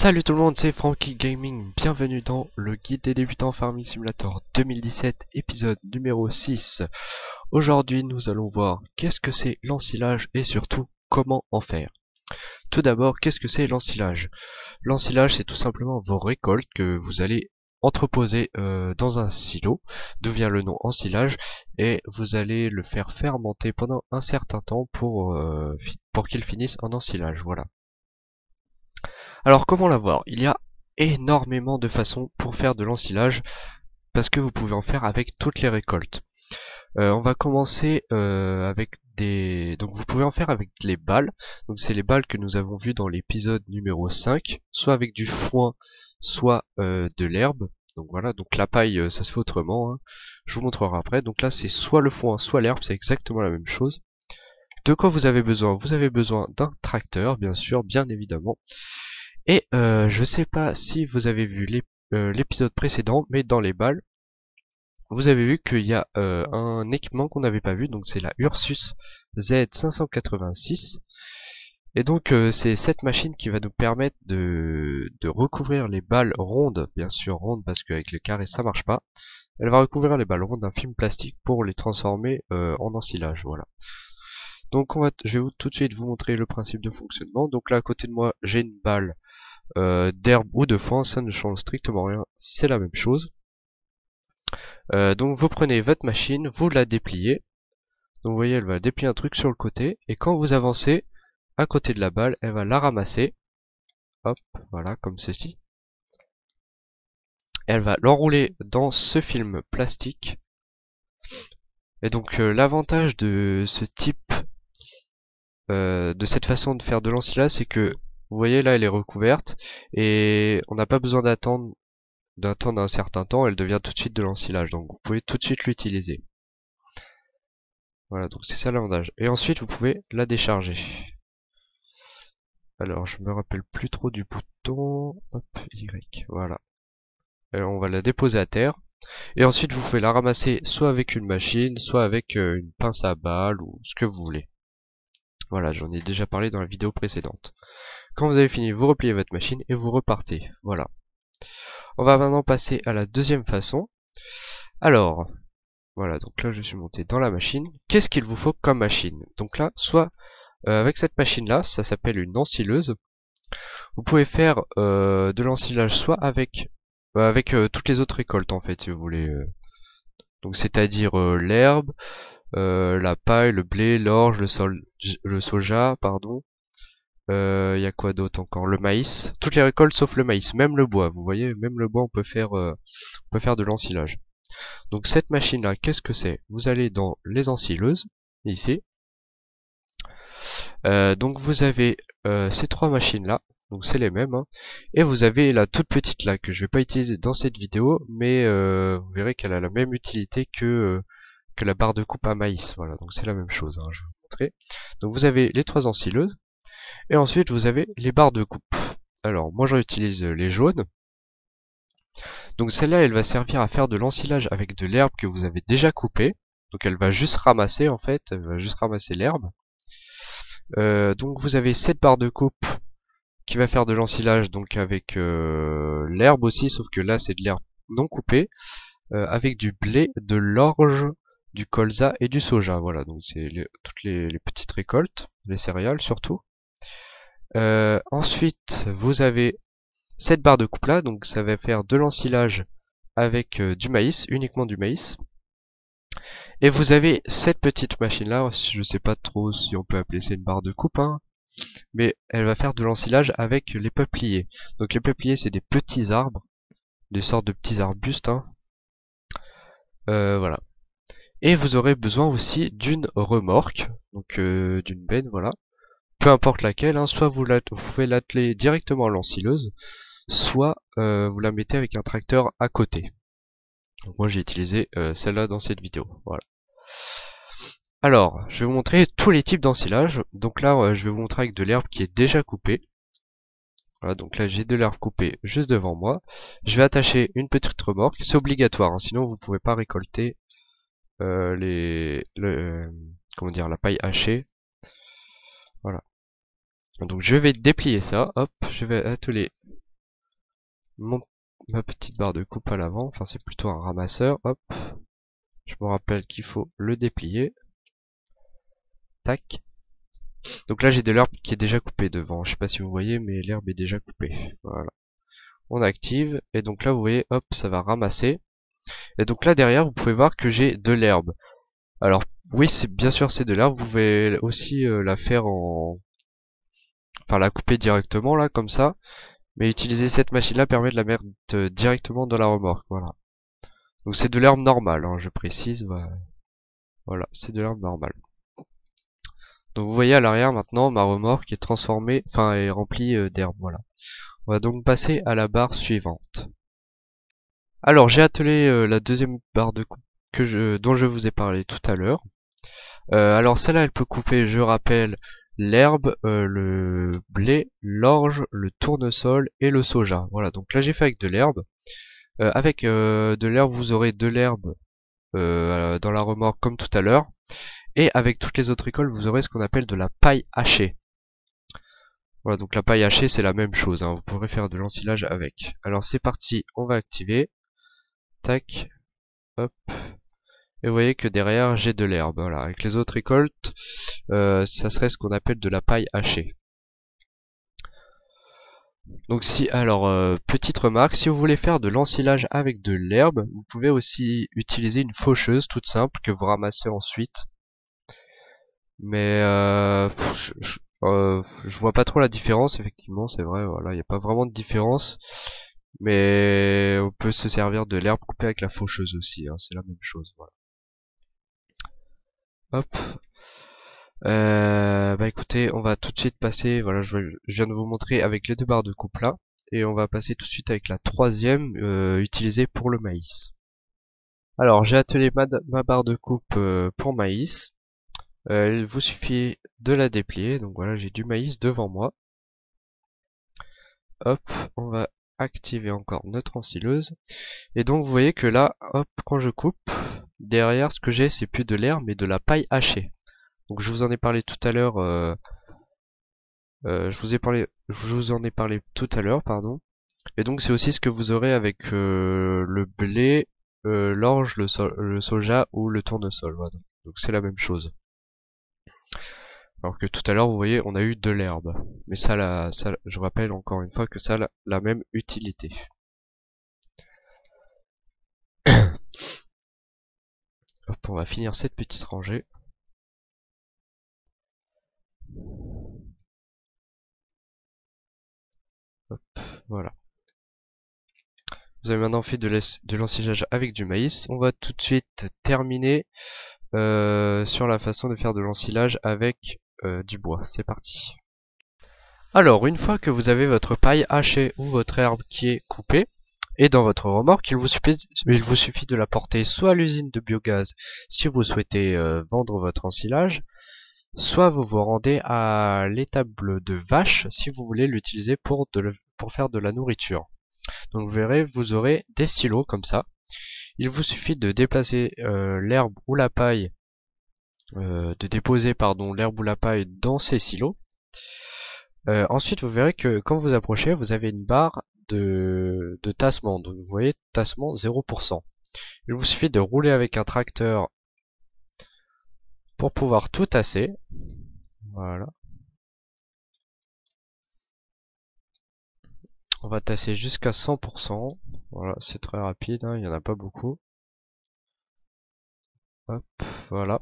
Salut tout le monde, c'est Franky Gaming, bienvenue dans le guide des débutants Farming Simulator 2017, épisode numéro 6. Aujourd'hui nous allons voir qu'est-ce que c'est l'ensilage et surtout comment en faire. Tout d'abord, qu'est-ce que c'est l'ensilage? L'ensilage, c'est tout simplement vos récoltes que vous allez entreposer dans un silo, d'où vient le nom ensilage, et vous allez le faire fermenter pendant un certain temps pour qu'il finisse en ensilage, voilà. Alors comment l'avoir? Il y a énormément de façons pour faire de l'ensilage parce que vous pouvez en faire avec toutes les récoltes. On va commencer avec des... Donc vous pouvez en faire avec les balles. Donc c'est les balles que nous avons vues dans l'épisode numéro 5, soit avec du foin, soit de l'herbe. Donc voilà, donc la paille ça se fait autrement, hein. Je vous montrerai après. Donc là c'est soit le foin, soit l'herbe, c'est exactement la même chose. De quoi vous avez besoin? Vous avez besoin d'un tracteur, bien sûr, bien évidemment. Et je sais pas si vous avez vu l'épisode précédent, mais dans les balles, vous avez vu qu'il y a un équipement qu'on n'avait pas vu, donc c'est la Ursus Z586. Et donc c'est cette machine qui va nous permettre de recouvrir les balles rondes, bien sûr rondes parce qu'avec le carré ça marche pas. Elle va recouvrir les balles rondes d'un film plastique pour les transformer en ensilage, voilà. Donc je vais tout de suite vous montrer le principe de fonctionnement. Donc là à côté de moi j'ai une balle d'herbe ou de foin, ça ne change strictement rien, c'est la même chose. Donc vous prenez votre machine, vous la dépliez. Donc vous voyez, elle va déplier un truc sur le côté, et quand vous avancez à côté de la balle, elle va la ramasser. Hop, voilà, comme ceci. Elle va l'enrouler dans ce film plastique. Et donc l'avantage de ce type, de cette façon de faire de l'ensilage, c'est que vous voyez là, elle est recouverte, et on n'a pas besoin d'attendre un certain temps, elle devient tout de suite de l'ensilage, donc vous pouvez tout de suite l'utiliser. Voilà, donc c'est ça l'avantage. Et ensuite vous pouvez la décharger. Alors je me rappelle plus trop du bouton, hop, Y, voilà. Alors, on va la déposer à terre. Et ensuite vous pouvez la ramasser soit avec une machine, soit avec une pince à balles ou ce que vous voulez. Voilà, j'en ai déjà parlé dans la vidéo précédente. Quand vous avez fini, vous repliez votre machine et vous repartez. Voilà. On va maintenant passer à la deuxième façon. Alors, voilà, donc là je suis monté dans la machine. Qu'est-ce qu'il vous faut comme machine? Donc là, soit avec cette machine là, ça s'appelle une ensileuse. Vous pouvez faire de l'ensilage soit avec toutes les autres récoltes en fait si vous voulez. Donc c'est-à-dire l'herbe, la paille, le blé, l'orge, le soja, pardon. Il y a quoi d'autre encore? Le maïs. Toutes les récoltes sauf le maïs, même le bois. Vous voyez, même le bois on peut faire de l'ensilage. Donc cette machine là, qu'est-ce que c'est? Vous allez dans les ensileuses, ici. Donc vous avez ces trois machines là, donc c'est les mêmes, hein. Et vous avez la toute petite là que je vais pas utiliser dans cette vidéo, mais vous verrez qu'elle a la même utilité que la barre de coupe à maïs. Voilà, donc c'est la même chose, hein, je vais vous montrer. Donc vous avez les trois ensileuses, et ensuite vous avez les barres de coupe. Alors moi j'utilise les jaunes. Donc celle-là elle va servir à faire de l'ensilage avec de l'herbe que vous avez déjà coupée. Donc elle va juste ramasser en fait, elle va juste ramasser l'herbe. Donc vous avez cette barre de coupe qui va faire de l'ensilage donc avec l'herbe aussi, sauf que là c'est de l'herbe non coupée, avec du blé, de l'orge, du colza et du soja. Voilà, donc c'est toutes les petites récoltes, les céréales surtout. Ensuite vous avez cette barre de coupe là, donc ça va faire de l'ensilage avec du maïs, uniquement du maïs. Et vous avez cette petite machine là, je sais pas trop si on peut appeler ça une barre de coupe, hein, mais elle va faire de l'ensilage avec les peupliers. Donc les peupliers c'est des petits arbres, des sortes de petits arbustes, hein. Voilà. Et vous aurez besoin aussi d'une remorque, donc d'une benne, voilà. Peu importe laquelle, hein, soit vous pouvez l'atteler directement à l'ensileuse, soit vous la mettez avec un tracteur à côté. Donc moi j'ai utilisé celle-là dans cette vidéo, voilà. Alors, je vais vous montrer tous les types d'ensilage. Donc là, je vais vous montrer avec de l'herbe qui est déjà coupée. Voilà, donc là j'ai de l'herbe coupée juste devant moi. Je vais attacher une petite remorque, c'est obligatoire, hein, sinon vous pouvez pas récolter comment dire, la paille hachée. Voilà. Donc je vais déplier ça, hop, je vais atteler ma petite barre de coupe à l'avant, enfin c'est plutôt un ramasseur, hop. Je me rappelle qu'il faut le déplier. Tac. Donc là j'ai de l'herbe qui est déjà coupée devant, je sais pas si vous voyez mais l'herbe est déjà coupée. Voilà. On active et donc là vous voyez hop ça va ramasser. Et donc là derrière vous pouvez voir que j'ai de l'herbe. Alors oui c'est bien sûr c'est de l'herbe, vous pouvez aussi la faire en... Enfin la couper directement là comme ça. Mais utiliser cette machine là permet de la mettre directement dans la remorque. Voilà. Donc c'est de l'herbe normale, hein, je précise. Voilà, c'est de l'herbe normale. Donc vous voyez à l'arrière maintenant ma remorque est transformée, enfin est remplie d'herbe. Voilà. On va donc passer à la barre suivante. Alors j'ai attelé la deuxième barre de coupe dont je vous ai parlé tout à l'heure. Alors celle-là elle peut couper, je rappelle, l'herbe, le blé, l'orge, le tournesol et le soja. Voilà, donc là j'ai fait avec de l'herbe. Avec de l'herbe vous aurez de l'herbe dans la remorque comme tout à l'heure. Et avec toutes les autres récoltes vous aurez ce qu'on appelle de la paille hachée. Voilà, donc la paille hachée c'est la même chose, hein, vous pourrez faire de l'ensilage avec. Alors c'est parti, on va activer. Tac, hop. Et vous voyez que derrière j'ai de l'herbe. Voilà, avec les autres récoltes, ça serait ce qu'on appelle de la paille hachée. Donc petite remarque, si vous voulez faire de l'ensilage avec de l'herbe, vous pouvez aussi utiliser une faucheuse toute simple que vous ramassez ensuite. Mais je vois pas trop la différence, effectivement, c'est vrai, voilà, il n'y a pas vraiment de différence. Mais on peut se servir de l'herbe coupée avec la faucheuse aussi, hein, c'est la même chose, voilà. Hop. Bah écoutez, on va tout de suite passer, voilà, je viens de vous montrer avec les deux barres de coupe là, et on va passer tout de suite avec la troisième utilisée pour le maïs. Alors j'ai attelé ma barre de coupe pour maïs. Il vous suffit de la déplier, donc voilà j'ai du maïs devant moi. Hop, on va activer encore notre ensileuse. Et donc vous voyez que là, hop, quand je coupe, derrière ce que j'ai c'est plus de l'herbe mais de la paille hachée. Donc je vous en ai parlé tout à l'heure, je vous en ai parlé tout à l'heure, pardon. Et donc c'est aussi ce que vous aurez avec le blé, l'orge, le soja ou le tournesol. Voilà. Donc c'est la même chose. Alors que tout à l'heure, vous voyez, on a eu de l'herbe. Mais ça, je rappelle encore une fois que ça a la même utilité. Hop, on va finir cette petite rangée. Hop, voilà. Vous avez maintenant fait de l'ensilage avec du maïs. On va tout de suite terminer sur la façon de faire de l'ensilage avec du bois. C'est parti. Alors, une fois que vous avez votre paille hachée ou votre herbe qui est coupée, et dans votre remorque, il vous suffit de la porter soit à l'usine de biogaz si vous souhaitez vendre votre ensilage, soit vous vous rendez à l'étable de vache si vous voulez l'utiliser pour faire de la nourriture. Donc vous verrez, vous aurez des silos comme ça. Il vous suffit de déplacer l'herbe ou la paille, de déposer l'herbe ou la paille dans ces silos. Ensuite, vous verrez que quand vous approchez, vous avez une barre de tassement. Donc vous voyez, tassement 0%. Il vous suffit de rouler avec un tracteur pour pouvoir tout tasser. Voilà. On va tasser jusqu'à 100%. Voilà, c'est très rapide, hein, il n'y en a pas beaucoup. Hop, voilà.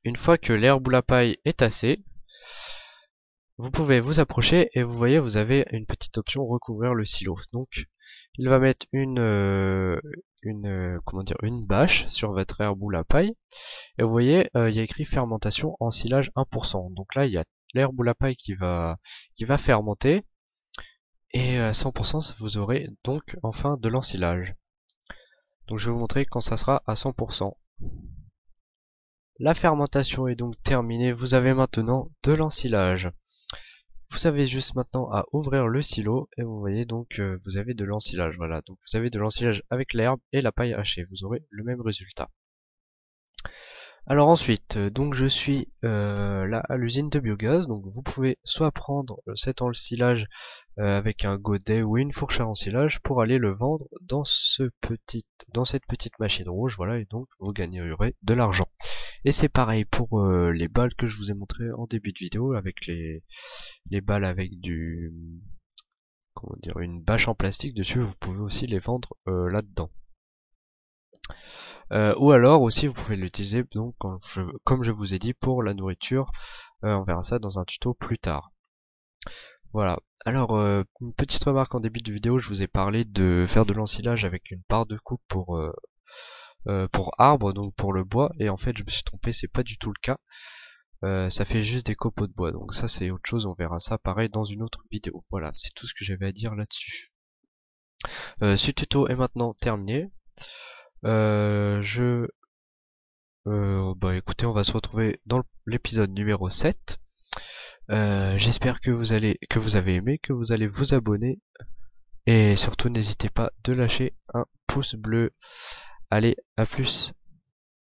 Une fois que l'herbe ou la paille est tassée, vous pouvez vous approcher et vous voyez, vous avez une petite option recouvrir le silo. Donc, il va mettre une bâche sur votre herbe ou la paille. Et vous voyez, il y a écrit fermentation ensilage 1%. Donc là, il y a l'herbe ou la paille qui va fermenter. Et à 100%, vous aurez donc enfin de l'ensilage. Donc je vais vous montrer quand ça sera à 100%. La fermentation est donc terminée. Vous avez maintenant de l'ensilage. Vous avez juste maintenant à ouvrir le silo et vous voyez donc vous avez de l'ensilage. Voilà, donc vous avez de l'ensilage avec l'herbe et la paille hachée. Vous aurez le même résultat. Alors ensuite, donc je suis là à l'usine de biogaz, donc vous pouvez soit prendre cet ensilage avec un godet ou une fourche à ensilage pour aller le vendre dans dans cette petite machine rouge, voilà, et donc vous gagnerez de l'argent. Et c'est pareil pour les balles que je vous ai montré en début de vidéo avec les balles avec du comment dire une bâche en plastique dessus, vous pouvez aussi les vendre là-dedans. Ou alors aussi vous pouvez l'utiliser donc comme je vous ai dit pour la nourriture. On verra ça dans un tuto plus tard. Voilà. Alors une petite remarque en début de vidéo, je vous ai parlé de faire de l'ensilage avec une barre de coupe pour arbre, donc pour le bois, et en fait je me suis trompé, c'est pas du tout le cas. Ça fait juste des copeaux de bois, donc ça c'est autre chose, on verra ça pareil dans une autre vidéo. Voilà, c'est tout ce que j'avais à dire là-dessus. Ce tuto est maintenant terminé. Bah écoutez, on va se retrouver dans l'épisode numéro 7. J'espère que vous avez aimé, que vous allez vous abonner. Et surtout, n'hésitez pas de lâcher un pouce bleu. Allez, à plus.